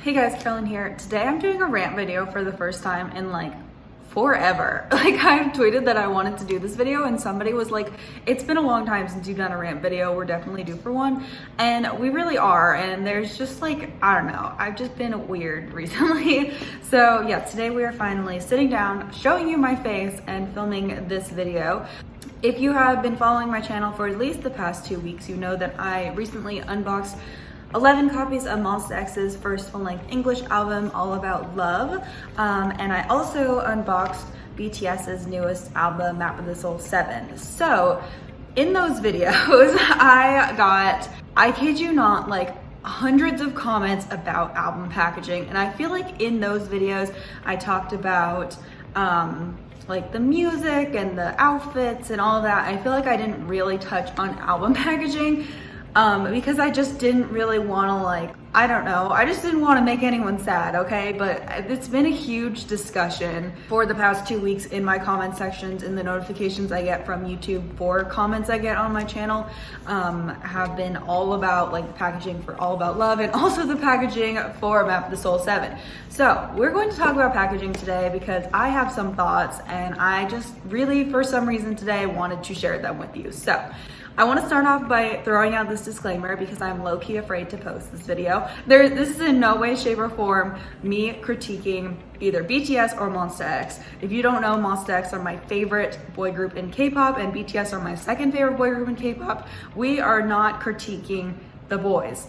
Hey guys, Carolyn here. Today I'm doing a rant video for the first time in like forever. Like I've tweeted that I wanted to do this video and somebody was like, it's been a long time since you've done a rant video, we're definitely due for one. And we really are, and there's just like, I don't know, I've just been weird recently. So yeah, today we are finally sitting down, showing you my face and filming this video. If you have been following my channel for at least the past 2 weeks, you know that I recently unboxed 11 copies of Monsta X's first full-length English album, All About Love. And I also unboxed BTS's newest album, Map of the Soul 7. So in those videos, I kid you not, like hundreds of comments about album packaging. And I feel like in those videos, I talked about like the music and the outfits and all that. I feel like I didn't really touch on album packaging. Because I just didn't really want to I don't know, I just didn't want to make anyone sad, okay? But it's been a huge discussion for the past 2 weeks in my comment sections, in the notifications I get from YouTube for comments I get on my channel, have been all about like the packaging for All About Love and also the packaging for Map of the Soul 7. So we're going to talk about packaging today because I have some thoughts and I just really, for some reason today, wanted to share them with you. So I want to start off by throwing out this disclaimer because I'm low-key afraid to post this video. This is in no way, shape, or form me critiquing either BTS or Monsta X. If you don't know, Monsta X are my favorite boy group in K-pop and BTS are my second favorite boy group in K-pop. We are not critiquing the boys.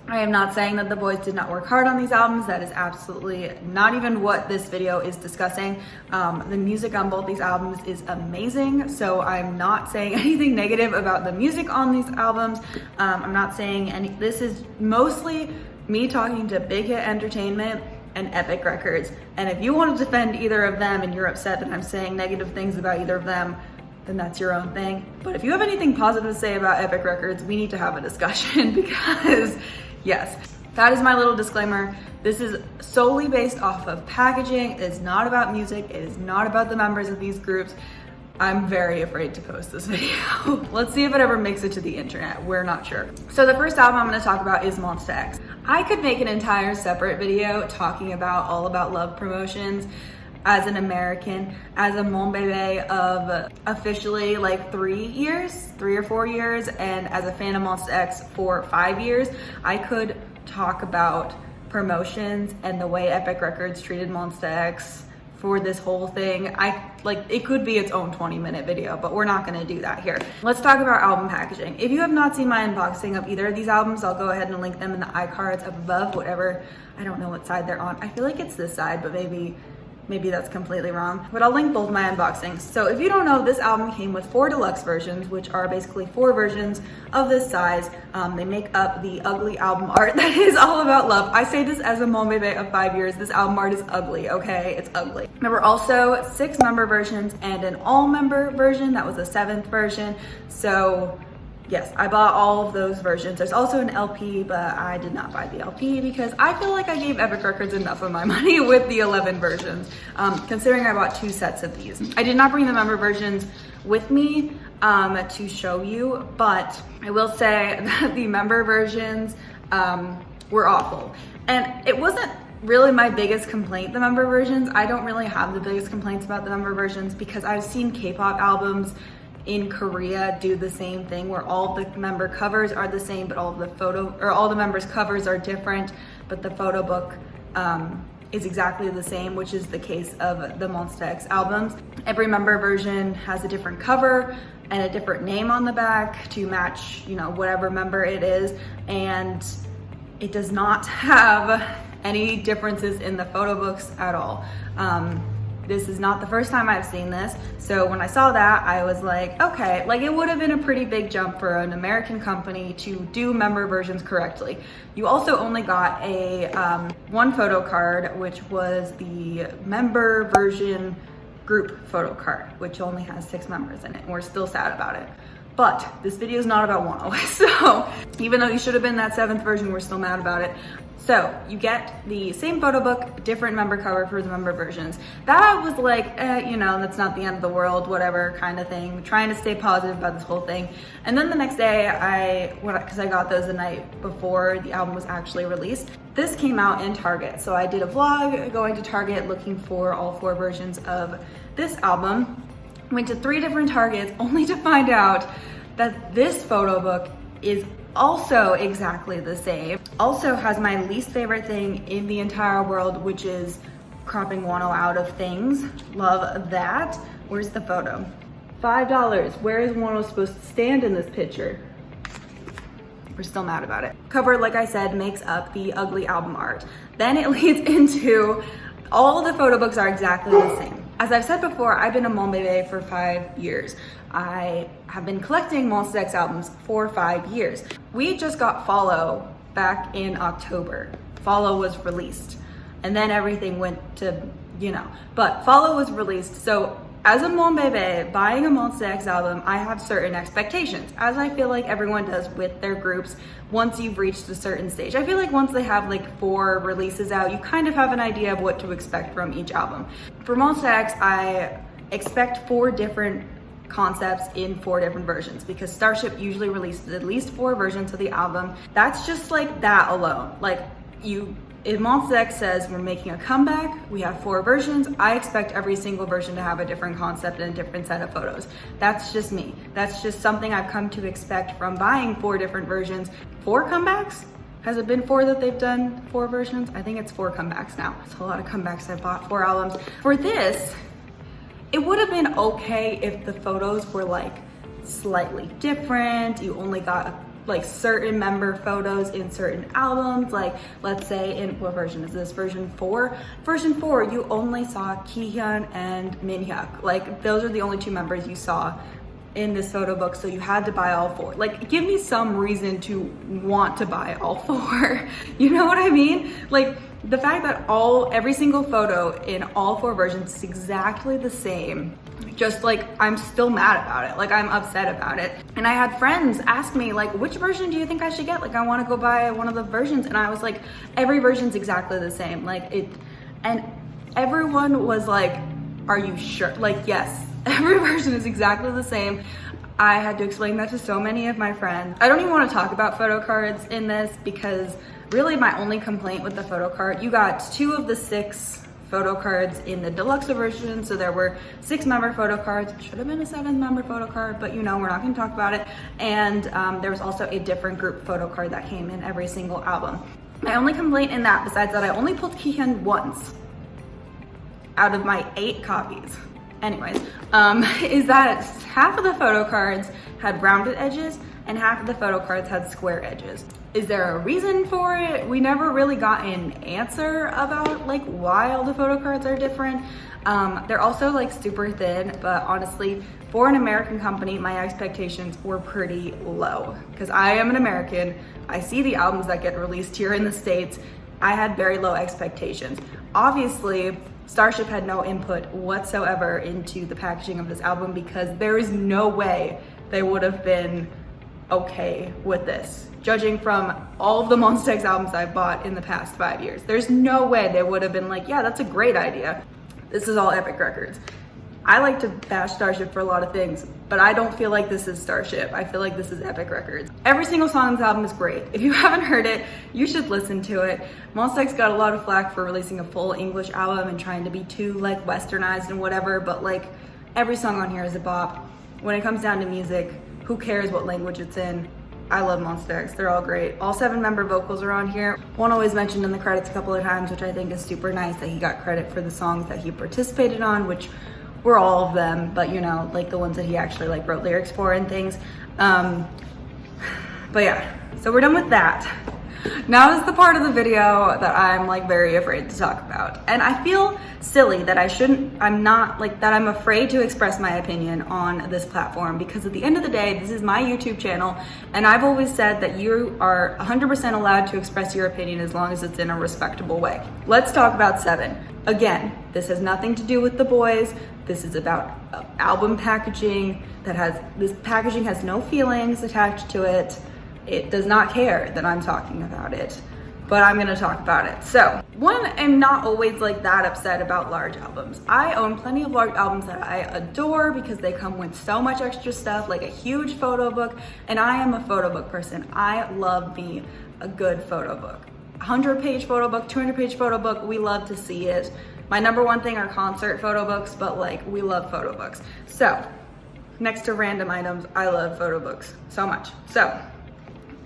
I am not saying that the boys did not work hard on these albums. That is absolutely not even what this video is discussing. The music on both these albums is amazing, so I'm not saying anything negative about the music on these albums. I'm not saying any, this is mostly me talking to Bighit Entertainment and Epic Records. And if you want to defend either of them and you're upset that I'm saying negative things about either of them, then that's your own thing. But if you have anything positive to say about Epic Records, we need to have a discussion because yes, that is my little disclaimer. This is solely based off of packaging. It is not about music. It is not about the members of these groups. I'm very afraid to post this video. Let's see if it ever makes it to the internet. We're not sure. So the first album I'm gonna talk about is Monsta X. I could make an entire separate video talking about All About Love promotions as an American, as a mon bébé of officially like 3 or 4 years, and as a fan of Monsta X for 5 years. I could talk about promotions and the way Epic Records treated Monsta X for this whole thing. It could be its own 20-minute video, but we're not gonna do that here. Let's talk about album packaging. If you have not seen my unboxing of either of these albums, I'll go ahead and link them in the iCards up above, whatever, I don't know what side they're on. I feel like it's this side, but maybe that's completely wrong, but I'll link both my unboxings. So if you don't know, this album came with 4 deluxe versions, which are basically 4 versions of this size. They make up the ugly album art that is All About Love. I say this as a mon bébé of 5 years. This album art is ugly, okay? It's ugly. There were also 6 member versions and an all member version. That was the 7th version. So yes, I bought all of those versions. There's also an LP, but I did not buy the LP because I feel like I gave Epic Records enough of my money with the 11 versions, considering I bought 2 sets of these. I did not bring the member versions with me to show you, but I will say that the member versions were awful. And it wasn't really my biggest complaint, the member versions. I don't really have the biggest complaints about the member versions because I've seen K-pop albums in Korea do the same thing where all the member covers are the same, but all the members covers are different, but the photo book is exactly the same, which is the case of the Monsta X albums. Every member version has a different cover and a different name on the back to match, you know, whatever member it is, and it does not have any differences in the photo books at all. This is not the first time I've seen this. So when I saw that, I was like, okay, like it would have been a pretty big jump for an American company to do member versions correctly. You also only got a 1 photo card, which was the member version group photo card, which only has 6 members in it. And we're still sad about it. But this video is not about Wonho. So even though you should have been that 7th version, we're still mad about it. So you get the same photo book, different member cover for the member versions. That was like, you know, that's not the end of the world, whatever kind of thing. Trying to stay positive about this whole thing. And then the next day, because I got those the night before the album was actually released, this came out in Target. So I did a vlog going to Target looking for all 4 versions of this album. Went to 3 different Targets only to find out that this photo book is also exactly the same. Also has my least favorite thing in the entire world, which is cropping Wonho out of things. Love that. Where's the photo? $5. Where is Wonho supposed to stand in this picture? We're still mad about it. Cover, like I said, makes up the ugly album art. Then it leads into all the photo books are exactly the same. As I've said before, I've been a Monbebe for 5 years. I have been collecting Monsta X albums for 5 years. We just got Follow back in October. Follow was released, and then everything went to, you know, but Follow was released. So as a Monbebe buying a Monsta X album, I have certain expectations, as I feel like everyone does with their groups once you've reached a certain stage. I feel like once they have like 4 releases out, you kind of have an idea of what to expect from each album. For Monsta X, I expect 4 different concepts in 4 different versions, because Starship usually releases at least 4 versions of the album. That's just like that alone. Like, if Monsta X says we're making a comeback, we have 4 versions, I expect every single version to have a different concept and a different set of photos. That's just me. That's just something I've come to expect from buying 4 different versions. 4 comebacks? Has it been 4 that they've done 4 versions? I think it's 4 comebacks now. It's a lot of comebacks. I bought 4 albums. For this, it would have been okay if the photos were like slightly different. You only got like certain member photos in certain albums. Like, let's say in, what version is this? Version 4? Version 4, you only saw Kihyun and Minhyuk. Like, those are the only 2 members you saw in this photo book, so you had to buy all 4. Like, give me some reason to want to buy all 4. You know what I mean? Like, the fact that every single photo in all 4 versions is exactly the same, just like, I'm still mad about it. Like, I'm upset about it. And I had friends ask me, like, which version do you think I should get? Like, I want to go buy one of the versions. And I was like, every version's exactly the same. Like, and everyone was like, are you sure? Like, yes, every version is exactly the same. I had to explain that to so many of my friends. I don't even want to talk about photo cards in this, because really my only complaint with the photo card, you got 2 of the 6 photo cards in the deluxe version. So there were 6 member photo cards. Should have been a 7th member photo card, but you know, we're not going to talk about it. And there was also a different group photo card that came in every single album. My only complaint in that, besides that I only pulled Kihyun once out of my 8 copies, anyways, is that half of the photo cards had rounded edges and half of the photo cards had square edges. Is there a reason for it? We never really got an answer about like why all the photo cards are different. They're also like super thin, but honestly, for an American company, my expectations were pretty low, because I am an American. I see the albums that get released here in the States. I had very low expectations. Obviously, Starship had no input whatsoever into the packaging of this album, because there is no way they would have been okay with this. Judging from all of the Monsta X albums I've bought in the past 5 years, there's no way they would have been like, yeah, that's a great idea. This is all Epic Records. I like to bash Starship for a lot of things, but I don't feel like this is Starship. I feel like this is Epic Records. Every single song on this album is great. If you haven't heard it, you should listen to it. Monsta X got a lot of flack for releasing a full English album and trying to be too like westernized and whatever, but like every song on here is a bop. When it comes down to music, who cares what language it's in? I love Monsta X, they're all great. All 7 member vocals are on here. One always mentioned in the credits a couple of times, which I think is super nice, that he got credit for the songs that he participated on, which were all of them, but you know, like the ones that he actually like wrote lyrics for and things. But yeah, so we're done with that. Now is the part of the video that I'm like very afraid to talk about. And I feel silly that I'm afraid to express my opinion on this platform, because at the end of the day, this is my YouTube channel, and I've always said that you are 100% allowed to express your opinion as long as it's in a respectable way. Let's talk about 7. Again, this has nothing to do with the boys. This is about album packaging this packaging has no feelings attached to it. It does not care that I'm talking about it. but I'm gonna talk about it. So, one, I'm not always like that upset about large albums. I own plenty of large albums that I adore because they come with so much extra stuff, like a huge photo book, and I am a photo book person. I love me a good photo book. 100-page photo book, 200-page photo book, we love to see it. My number one thing are concert photo books, but like, we love photo books. So, next to random items, I love photo books so much. So,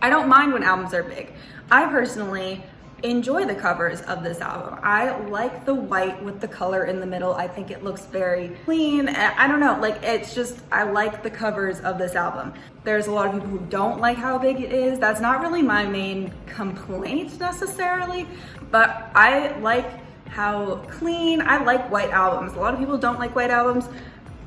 I don't mind when albums are big. I personally enjoy the covers of this album. I like the white with the color in the middle. I think it looks very clean. I don't know, like it's just, I like the covers of this album. There's a lot of people who don't like how big it is. That's not really my main complaint necessarily, but I like how clean, I like white albums. A lot of people don't like white albums.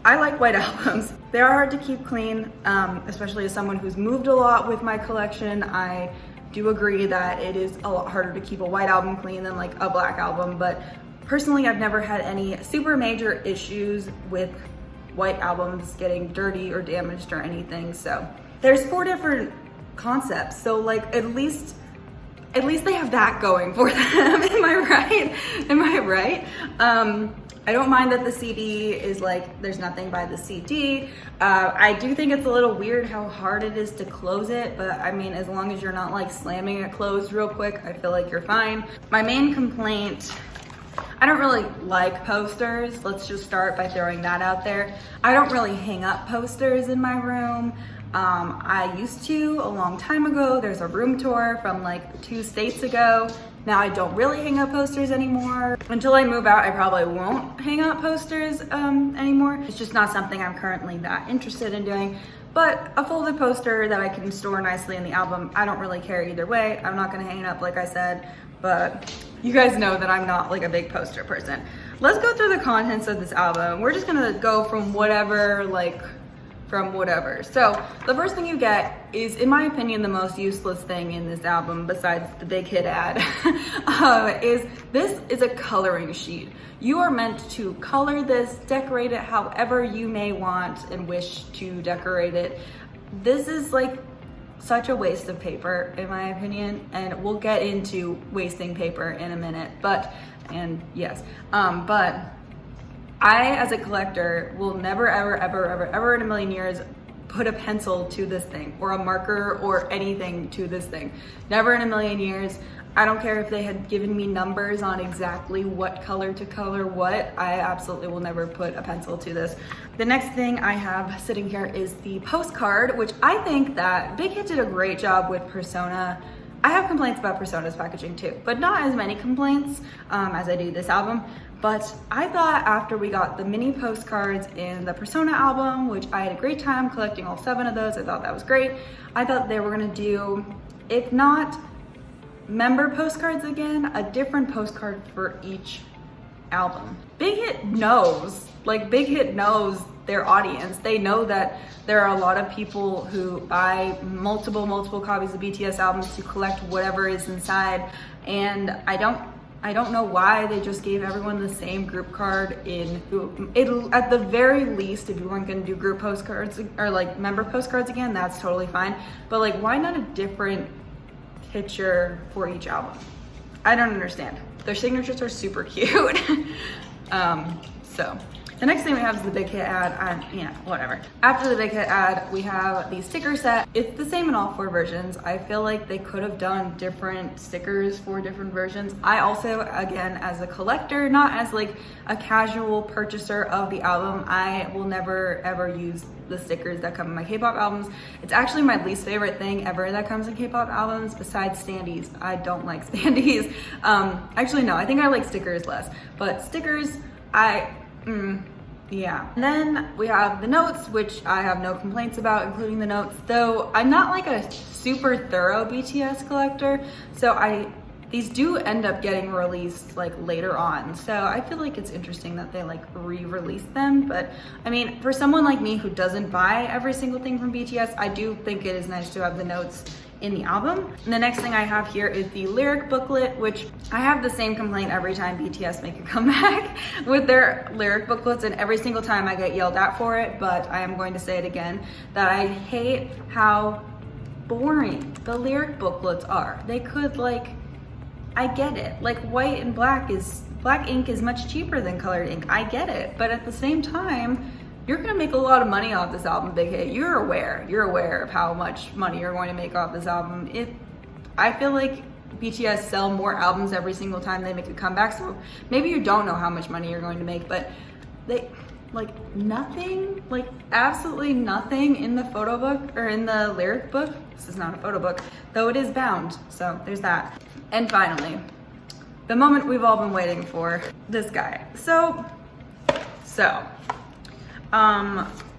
I like white albums. They're hard to keep clean, especially as someone who's moved a lot with my collection. I do agree that it is a lot harder to keep a white album clean than like a black album, but personally I've never had any super major issues with white albums getting dirty or damaged or anything. So there's 4 different concepts, so like at least they have that going for them. Am I right? Am I right? I don't mind that the CD is like, there's nothing by the CD. I do think it's a little weird how hard it is to close it, but I mean, as long as you're not like slamming it closed real quick, I feel like you're fine. My main complaint, I don't really like posters. Let's just start by throwing that out there. I don't really hang up posters in my room. I used to a long time ago. There's a room tour from like 2 states ago. Now I don't really hang up posters anymore. Until I move out, I probably won't hang up posters anymore. It's just not something I'm currently that interested in doing. But a folded poster that I can store nicely in the album, I don't really care either way. I'm not gonna hang it up like I said, but you guys know that I'm not like a big poster person. Let's go through the contents of this album. We're just gonna go from whatever, So the first thing you get is, in my opinion, the most useless thing in this album besides the big hit ad, is a coloring sheet. You are meant to color this, decorate it however you may want and wish to decorate it. This is like such a waste of paper, in my opinion, and we'll get into wasting paper in a minute, but I, as a collector, will never, ever in a million years put a pencil to this thing or a marker or anything to this thing. Never in a million years. I don't care if they had given me numbers on exactly what color to color what. I absolutely will never put a pencil to this. The next thing I have sitting here is the postcard, which I think that Bighit did a great job with Persona. I have complaints about Persona's packaging too, but not as many complaints as I do this album. But I thought after we got the mini postcards in the Persona album, which I had a great time collecting all 7 of those, I thought that was great. I thought they were gonna do, if not member postcards again, a different postcard for each album. Bighit knows their audience. They know that there are a lot of people who buy multiple copies of BTS albums to collect whatever is inside, and I don't know why they just gave everyone the same group card at the very least, if you weren't gonna do group postcards or like member postcards again, that's totally fine. But like, why not a different picture for each album? I don't understand. Their signatures are super cute. So the next thing we have is the big hit ad, whatever. After the big hit ad, we have the sticker set. It's the same in all 4 versions. I feel like they could have done different stickers for different versions. I also, again, as a collector, not as like a casual purchaser of the album, I will never ever use the stickers that come in my K-pop albums. It's actually my least favorite thing ever that comes in K-pop albums besides standees. I don't like standees. Actually, no, I think I like stickers less, but stickers, yeah. And then we have the notes, which I have no complaints about, including the notes, though I'm not like a super thorough BTS collector, so these do end up getting released like later on. So I feel like it's interesting that they like re-release them. But I mean, for someone like me who doesn't buy every single thing from BTS, I do think it is nice to have the notes in the album. And the next thing I have here is the lyric booklet, which I have the same complaint every time BTS make a comeback with their lyric booklets, and every single time I get yelled at for it, but I am going to say it again, that I hate how boring the lyric booklets are. They could like I get it. Like white and black ink is much cheaper than colored ink. I get it. But at the same time, you're gonna make a lot of money off this album, Big Hit. You're aware of how much money you're going to make off this album. I feel like BTS sell more albums every single time they make a comeback, so maybe you don't know how much money you're going to make, but they, like nothing, like absolutely nothing in the photo book or in the lyric book. This is not a photo book, though it is bound, so there's that. And finally, the moment we've all been waiting for, this guy. So,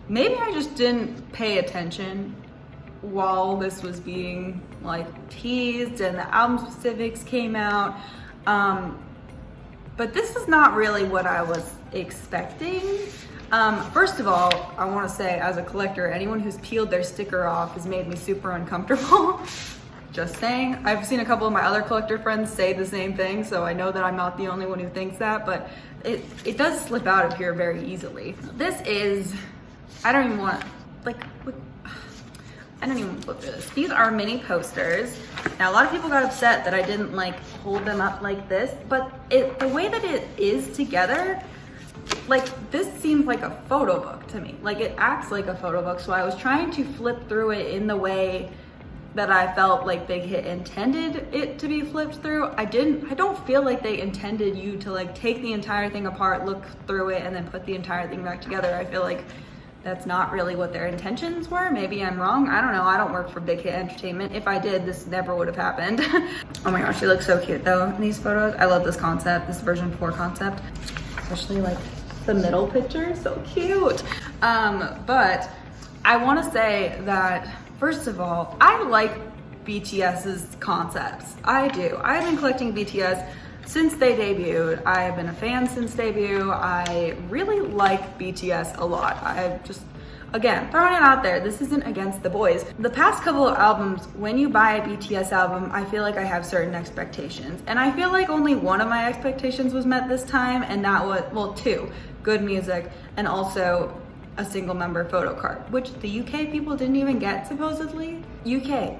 maybe I just didn't pay attention while this was being like teased and the album specifics came out. But this is not really what I was expecting. First of all, I want to say as a collector, anyone who's peeled their sticker off has made me super uncomfortable. Just saying. I've seen a couple of my other collector friends say the same thing, so I know that I'm not the only one who thinks that, but it does slip out of here very easily. This is, I don't even want to, like, I don't even flip through this. These are mini posters. Now, a lot of people got upset that I didn't like hold them up like this, but the way that it is together, like this seems like a photo book to me. Like it acts like a photo book. So I was trying to flip through it in the way that I felt like Big Hit intended it to be flipped through. I don't feel like they intended you to like take the entire thing apart, look through it, and then put the entire thing back together. I feel like that's not really what their intentions were. Maybe I'm wrong. I don't know. I don't work for Big Hit Entertainment. If I did, this never would have happened. Oh my gosh, they look so cute though in these photos. I love this concept, this version 4 concept, especially like the middle picture, so cute. But I want to say that first of all, I like BTS's concepts. I do. I've been collecting BTS since they debuted. I have been a fan since debut. I really like BTS a lot. I've just, again, throwing it out there, this isn't against the boys. The past couple of albums, when you buy a BTS album, I feel like I have certain expectations. And I feel like only one of my expectations was met this time, and that was, well, 2, good music, and also a single member photo card, which the UK people didn't even get, supposedly. UK,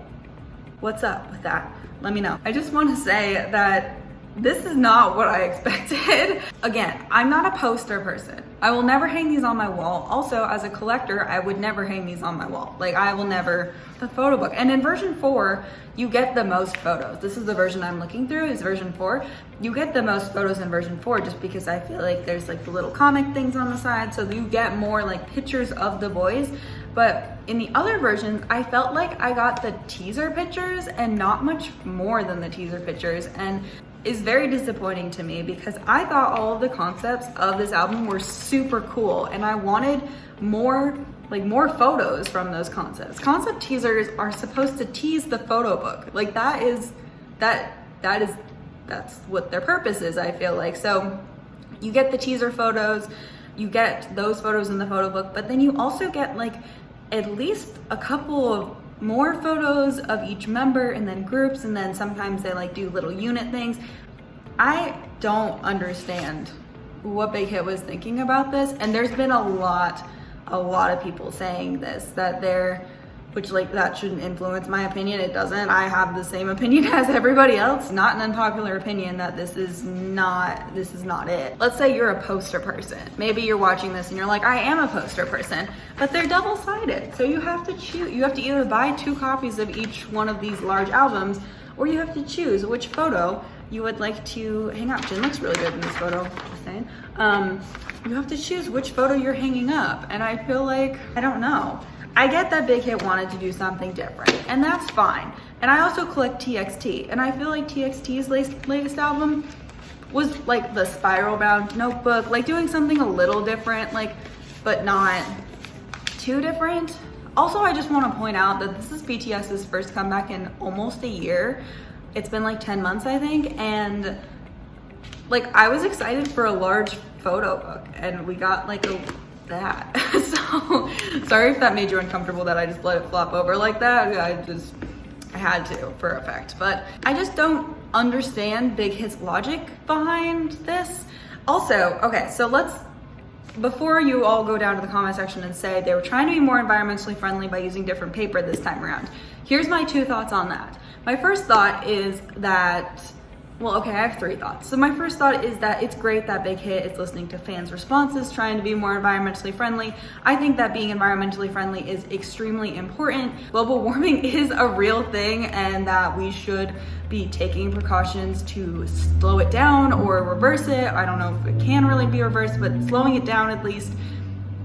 what's up with that? Let me know. I just want to say that this is not what I expected. Again, I'm not a poster person. I will never hang these on my wall. Also, as a collector, I would never hang these on my wall. Like I will never, the photo book. And in version 4, you get the most photos. This is the version I'm looking through, is version 4. You get the most photos in version 4 just because I feel like there's like the little comic things on the side, so you get more like pictures of the boys. But in the other versions, I felt like I got the teaser pictures and not much more than the teaser pictures. And is very disappointing to me because I thought all of the concepts of this album were super cool and I wanted more photos from those concepts. Concept teasers are supposed to tease the photo book. Like that's what their purpose is, I feel like. So you get the teaser photos, you get those photos in the photo book, but then you also get like at least a couple of more photos of each member and then groups, and then sometimes they like do little unit things. I don't understand what Big Hit was thinking about this, and there's been a lot of people saying this, that which like that shouldn't influence my opinion. It doesn't. I have the same opinion as everybody else, not an unpopular opinion, that this is not it. Let's say you're a poster person. Maybe you're watching this and you're like, I am a poster person, but they're double-sided. So you have to choose. You have to either buy 2 copies of each one of these large albums, or you have to choose which photo you would like to hang up. Jin looks really good in this photo, just saying. You have to choose which photo you're hanging up. And I feel like, I don't know. I get that Big Hit wanted to do something different, and that's fine. And I also collect TXT, and I feel like TXT's latest album was like the spiral bound notebook, like doing something a little different, like, but not too different. Also, I just want to point out that this is BTS's first comeback in almost a year. It's been like 10 months, I think, and like I was excited for a large photo book, and we got like that. So sorry if that made you uncomfortable that I just let it flop over like that. I had to for effect, but I just don't understand Big Hit's logic behind this. Also, okay, so before you all go down to the comment section and say they were trying to be more environmentally friendly by using different paper this time around, here's my 2 thoughts on that. My first thought is that Well, okay, I have 3 thoughts. So my first thought is that it's great that Bighit is listening to fans' responses, trying to be more environmentally friendly. I think that being environmentally friendly is extremely important. Global warming is a real thing, and that we should be taking precautions to slow it down or reverse it. I don't know if it can really be reversed, but slowing it down at least.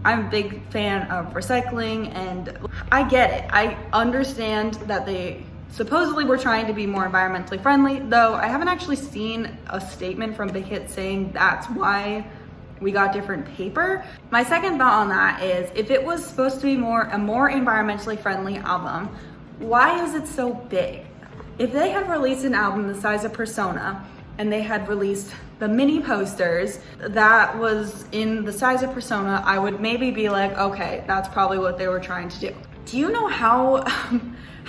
I'm a big fan of recycling, and I get it. I understand that they supposedly we're trying to be more environmentally friendly, though I haven't actually seen a statement from Bighit saying that's why we got different paper. My second thought on that is, if it was supposed to be a more environmentally friendly album, why is it so big? If they had released an album the size of Persona, and they had released the mini posters that was in the size of Persona, I would maybe be like, okay, that's probably what they were trying to do. Do you know how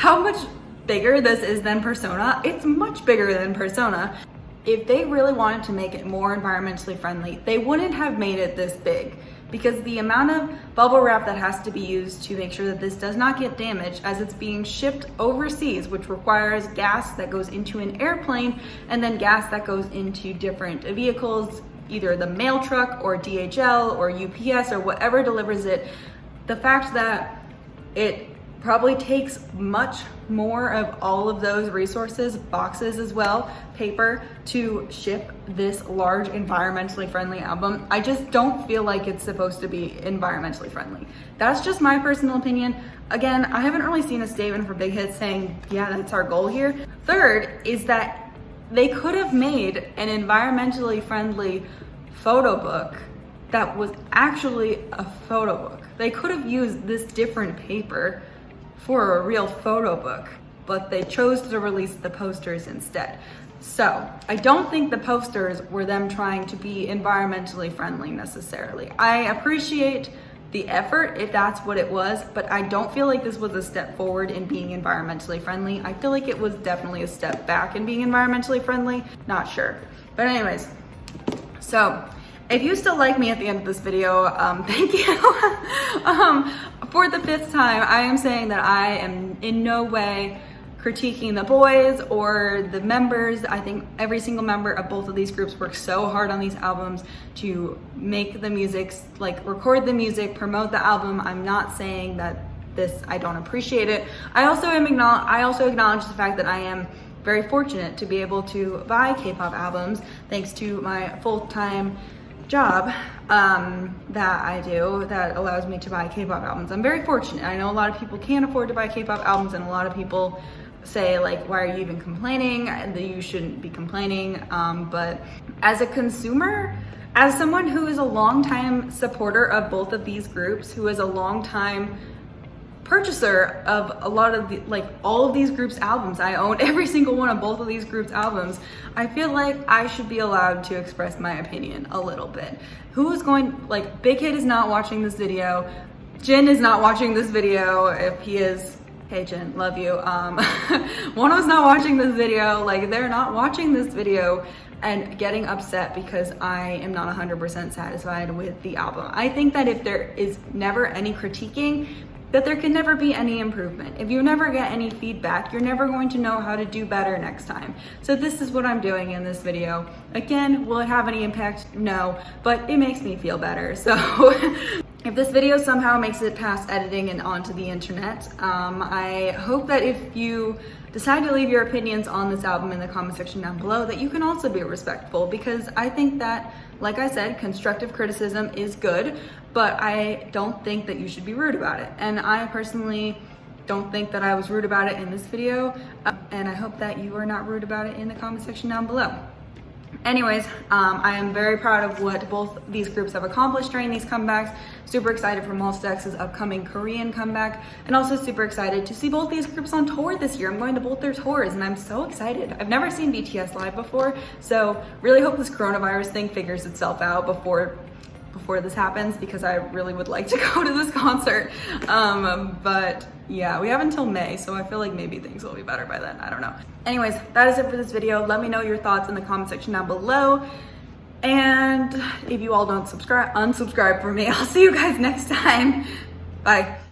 much bigger this is than Persona? It's much bigger than Persona. If they really wanted to make it more environmentally friendly, they wouldn't have made it this big, because the amount of bubble wrap that has to be used to make sure that this does not get damaged as it's being shipped overseas, which requires gas that goes into an airplane and then gas that goes into different vehicles, either the mail truck or DHL or UPS or whatever delivers it. The fact that it probably takes much more of all of those resources, boxes as well, paper, to ship this large environmentally friendly album. I just don't feel like it's supposed to be environmentally friendly. That's just my personal opinion. Again, I haven't really seen a statement for Bighit saying, yeah, that's our goal here. Third is that they could have made an environmentally friendly photo book that was actually a photo book. They could have used this different paper for a real photo book, but they chose to release the posters instead. So I don't think the posters were them trying to be environmentally friendly necessarily. I appreciate the effort if that's what it was, but I don't feel like this was a step forward in being environmentally friendly. I feel like it was definitely a step back in being environmentally friendly. Not sure. But anyways, so if you still like me at the end of this video, thank you. For the 5th time, I am saying that I am in no way critiquing the boys or the members. I think every single member of both of these groups worked so hard on these albums to make the music, like record the music, promote the album. I'm not saying that I don't appreciate it. I also acknowledge the fact that I am very fortunate to be able to buy K-pop albums thanks to my full-time job that I do that allows me to buy K-pop albums. I'm very fortunate. I know a lot of people can't afford to buy K-pop albums, and a lot of people say like, why are you even complaining? That you shouldn't be complaining. But as a consumer, as someone who is a longtime supporter of both of these groups, who is a longtime purchaser of a lot of all of these groups' albums, I own every single one of both of these groups' albums, I feel like I should be allowed to express my opinion a little bit. Bighit is not watching this video, Jin is not watching this video. If he is, hey Jin, love you. Wonho's not watching this video, they're not watching this video and getting upset because I am not 100% satisfied with the album. I think that if there is never any critiquing, that there can never be any improvement. If you never get any feedback, you're never going to know how to do better next time. So this is what I'm doing in this video. Again, will it have any impact? No, but it makes me feel better. So if this video somehow makes it past editing and onto the internet, I hope that if you decide to leave your opinions on this album in the comment section down below, that you can also be respectful, because I think that, like I said, constructive criticism is good, but I don't think that you should be rude about it. And I personally don't think that I was rude about it in this video, and I hope that you are not rude about it in the comment section down below. Anyways, I am very proud of what both these groups have accomplished during these comebacks. Super excited for Monsta X's upcoming Korean comeback, and also super excited to see both these groups on tour this year. I'm going to both their tours, and I'm so excited. I've never seen BTS live before, so really hope this coronavirus thing figures itself out before this happens, because I really would like to go to this concert. But yeah, we have until May, so I feel like maybe things will be better by then. I don't know. Anyways, that is it for this video. Let me know your thoughts in the comment section down below. And if you all don't unsubscribe from me, I'll see you guys next time. Bye.